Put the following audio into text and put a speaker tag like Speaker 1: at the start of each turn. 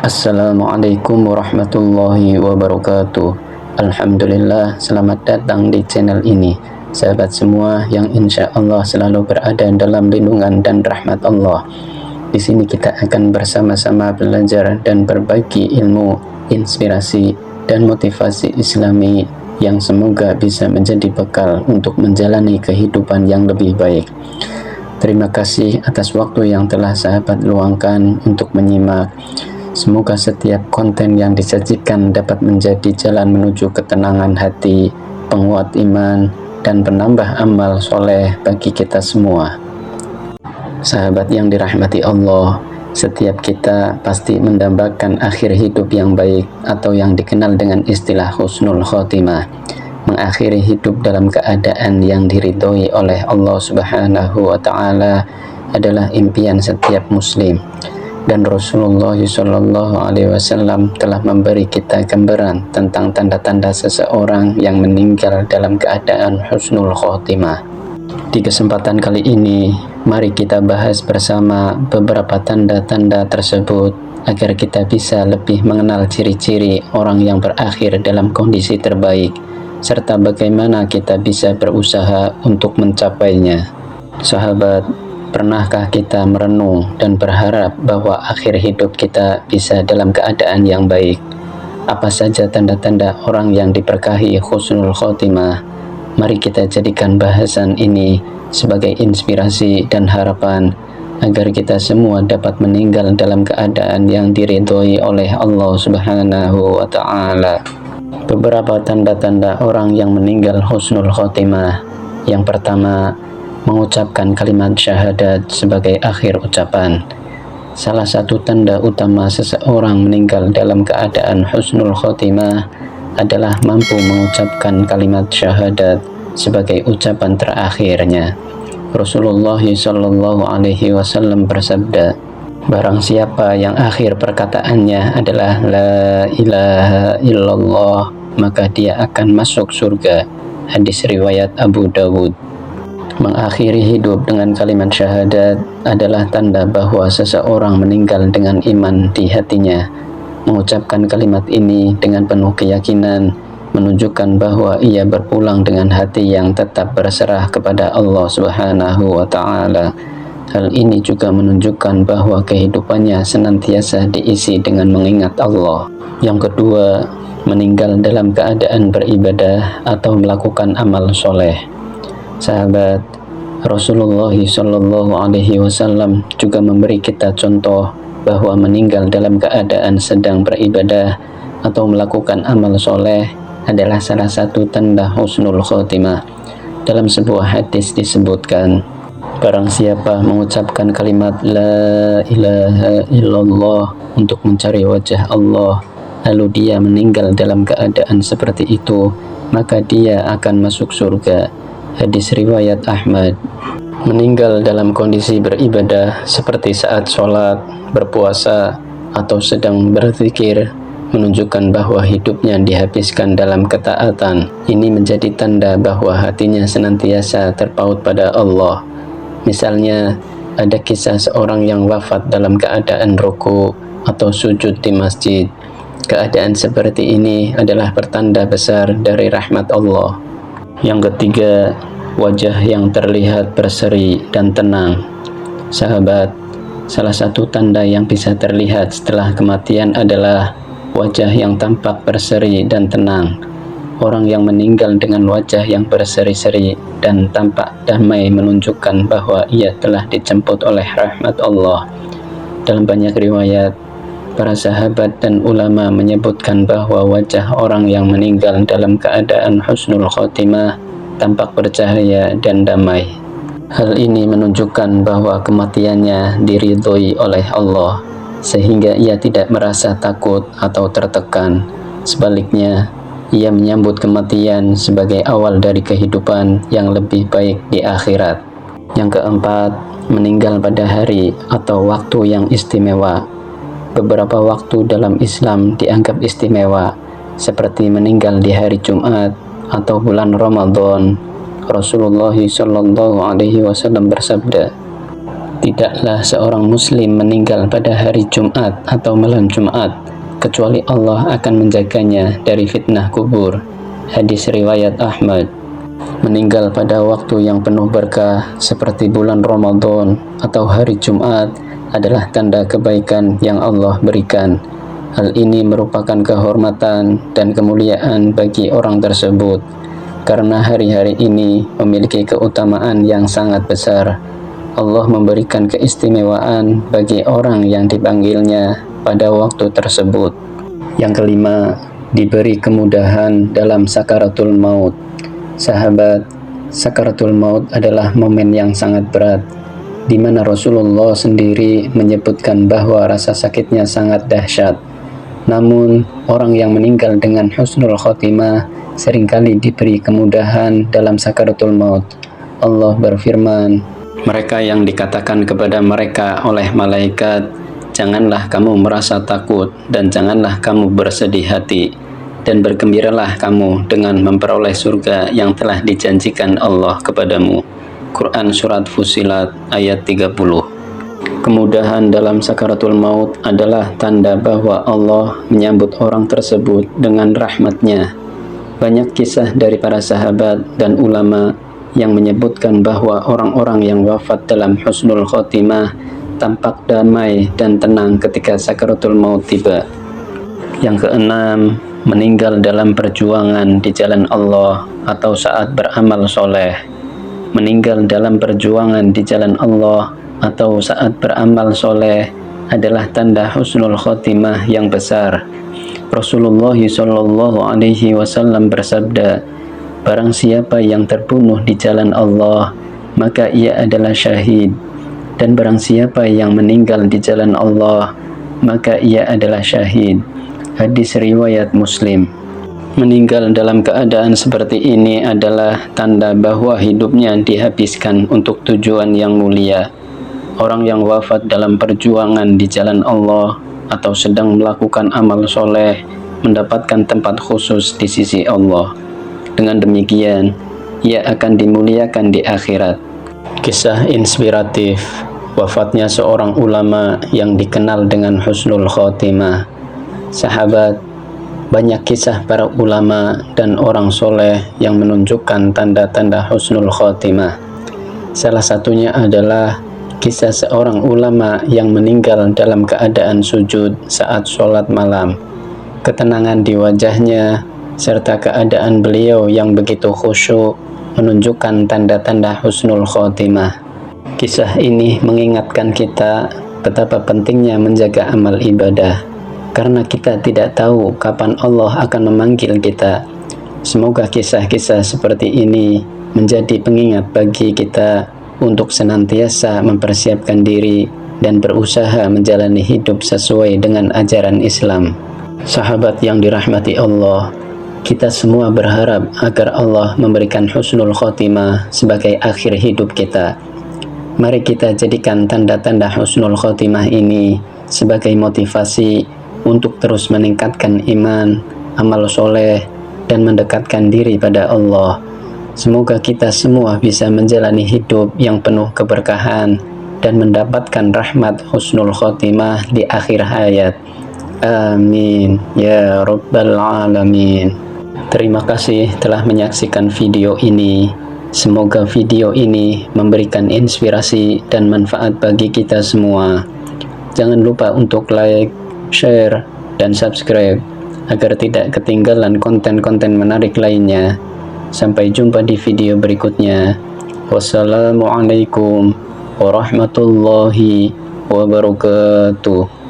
Speaker 1: Assalamualaikum warahmatullahi wabarakatuh. Alhamdulillah, selamat datang di channel ini. Sahabat semua yang insya Allah selalu berada dalam lindungan dan rahmat Allah. Di sini kita akan bersama-sama belajar dan berbagi ilmu, inspirasi, dan motivasi Islami yang semoga bisa menjadi bekal untuk menjalani kehidupan yang lebih baik. Terima kasih atas waktu yang telah sahabat luangkan untuk menyimak. Semoga setiap konten yang disajikan dapat menjadi jalan menuju ketenangan hati, penguat iman, dan penambah amal soleh bagi kita semua. Sahabat yang dirahmati Allah, setiap kita pasti mendambakan akhir hidup yang baik atau yang dikenal dengan istilah husnul khotimah. Mengakhiri hidup dalam keadaan yang diridhoi oleh Allah Subhanahu wa Ta'ala adalah impian setiap muslim. Dan Rasulullah SAW telah memberi kita gambaran tentang tanda-tanda seseorang yang meninggal dalam keadaan husnul khotimah. Di kesempatan kali ini, mari kita bahas bersama beberapa tanda-tanda tersebut agar kita bisa lebih mengenal ciri-ciri orang yang berakhir dalam kondisi terbaik, serta bagaimana kita bisa berusaha untuk mencapainya. Sahabat, pernahkah kita merenung dan berharap bahwa akhir hidup kita bisa dalam keadaan yang baik? Apa saja tanda-tanda orang yang diberkahi husnul khotimah? Mari kita jadikan bahasan ini sebagai inspirasi dan harapan agar kita semua dapat meninggal dalam keadaan yang diridhoi oleh Allah Subhanahu wa Ta'ala. Beberapa tanda-tanda orang yang meninggal husnul khotimah. Yang pertama, mengucapkan kalimat syahadat sebagai akhir ucapan. Salah satu tanda utama seseorang meninggal dalam keadaan husnul khotimah adalah mampu mengucapkan kalimat syahadat sebagai ucapan terakhirnya. Rasulullah SAW bersabda, barang siapa yang akhir perkataannya adalah la ilaha illallah, maka dia akan masuk surga. Hadis riwayat Abu Dawud. Mengakhiri hidup dengan kalimat syahadat adalah tanda bahwa seseorang meninggal dengan iman di hatinya. Mengucapkan kalimat ini dengan penuh keyakinan menunjukkan bahwa ia berpulang dengan hati yang tetap berserah kepada Allah Subhanahu wa Ta'ala. Hal ini juga menunjukkan bahwa kehidupannya senantiasa diisi dengan mengingat Allah. Yang kedua, meninggal dalam keadaan beribadah atau melakukan amal soleh. Sahabat, Rasulullah SAW juga memberi kita contoh bahwa meninggal dalam keadaan sedang beribadah atau melakukan amal soleh adalah salah satu tanda husnul khotimah. Dalam sebuah hadis disebutkan, barang siapa mengucapkan kalimat la ilaha illallah untuk mencari wajah Allah, lalu dia meninggal dalam keadaan seperti itu, maka dia akan masuk surga. Hadis riwayat Ahmad. Meninggal dalam kondisi beribadah seperti saat sholat, berpuasa, atau sedang berzikir menunjukkan bahwa hidupnya dihabiskan dalam ketaatan. Ini menjadi tanda bahwa hatinya senantiasa terpaut pada Allah. Misalnya, ada kisah seorang yang wafat dalam keadaan ruku atau sujud di masjid. Keadaan seperti ini adalah pertanda besar dari rahmat Allah. Yang ketiga, wajah yang terlihat berseri dan tenang. Sahabat, salah satu tanda yang bisa terlihat setelah kematian adalah wajah yang tampak berseri dan tenang. Orang yang meninggal dengan wajah yang berseri-seri dan tampak damai menunjukkan bahwa ia telah dijemput oleh rahmat Allah. Dalam banyak riwayat, para sahabat dan ulama menyebutkan bahwa wajah orang yang meninggal dalam keadaan husnul khotimah tampak bercahaya dan damai. Hal ini menunjukkan bahwa kematiannya diridhoi oleh Allah, sehingga ia tidak merasa takut atau tertekan. Sebaliknya, ia menyambut kematian sebagai awal dari kehidupan yang lebih baik di akhirat. Yang keempat, meninggal pada hari atau waktu yang istimewa. Beberapa waktu dalam Islam dianggap istimewa, seperti meninggal di hari Jumat atau bulan Ramadan. Rasulullah SAW bersabda, Tidaklah seorang muslim meninggal pada hari Jumat atau malam Jumat, kecuali Allah akan menjaganya dari fitnah kubur. Hadis riwayat Ahmad. Meninggal pada waktu yang penuh berkah seperti bulan Ramadan atau hari Jumat adalah tanda kebaikan yang Allah berikan. Hal ini merupakan kehormatan dan kemuliaan bagi orang tersebut, karena hari-hari ini memiliki keutamaan yang sangat besar. Allah memberikan keistimewaan bagi orang yang dipanggilnya pada waktu tersebut. Yang kelima, diberi kemudahan dalam sakaratul maut. Sahabat, sakaratul maut adalah momen yang sangat berat, di mana Rasulullah sendiri menyebutkan bahwa rasa sakitnya sangat dahsyat. Namun, orang yang meninggal dengan husnul khotimah seringkali diberi kemudahan dalam sakaratul maut. Allah berfirman, mereka yang dikatakan kepada mereka oleh malaikat, janganlah kamu merasa takut dan janganlah kamu bersedih hati, dan bergembiralah kamu dengan memperoleh surga yang telah dijanjikan Allah kepadamu. Quran Surat Fussilat ayat 30. Kemudahan dalam sakaratul maut adalah tanda bahwa Allah menyambut orang tersebut dengan rahmat-Nya. Banyak kisah dari para sahabat dan ulama yang menyebutkan bahwa orang-orang yang wafat dalam husnul khotimah tampak damai dan tenang ketika sakaratul maut tiba. Yang keenam, meninggal dalam perjuangan di jalan Allah atau saat beramal soleh. Meninggal dalam perjuangan di jalan Allah atau saat beramal soleh adalah tanda husnul khotimah yang besar. Rasulullah SAW bersabda, barang siapa yang terbunuh di jalan Allah, maka ia adalah syahid. Dan barang siapa yang meninggal di jalan Allah, maka ia adalah syahid. Hadis riwayat Muslim. Meninggal dalam keadaan seperti ini adalah tanda bahwa hidupnya dihabiskan untuk tujuan yang mulia. Orang yang wafat dalam perjuangan di jalan Allah atau sedang melakukan amal soleh mendapatkan tempat khusus di sisi Allah. Dengan demikian, ia akan dimuliakan di akhirat. Kisah inspiratif wafatnya seorang ulama yang dikenal dengan husnul khotimah. Sahabat, banyak kisah para ulama dan orang soleh yang menunjukkan tanda-tanda husnul khotimah. Salah satunya adalah kisah seorang ulama yang meninggal dalam keadaan sujud saat sholat malam. Ketenangan di wajahnya serta keadaan beliau yang begitu khusyuk menunjukkan tanda-tanda husnul khotimah. Kisah ini mengingatkan kita betapa pentingnya menjaga amal ibadah, karena kita tidak tahu kapan Allah akan memanggil kita. Semoga kisah-kisah seperti ini menjadi pengingat bagi kita untuk senantiasa mempersiapkan diri dan berusaha menjalani hidup sesuai dengan ajaran Islam. Sahabat yang dirahmati Allah, kita semua berharap agar Allah memberikan husnul khotimah sebagai akhir hidup kita. Mari kita jadikan tanda-tanda husnul khotimah ini sebagai motivasi untuk terus meningkatkan iman, amal soleh, dan mendekatkan diri pada Allah. Semoga kita semua bisa menjalani hidup yang penuh keberkahan dan mendapatkan rahmat husnul khotimah di akhir hayat. Amin ya rabbal alamin. Terima kasih telah menyaksikan video ini. Semoga video ini memberikan inspirasi dan manfaat bagi kita semua. Jangan lupa untuk like, share, dan subscribe agar tidak ketinggalan konten-konten menarik lainnya. Sampai jumpa di video berikutnya. Wassalamualaikum warahmatullahi wabarakatuh.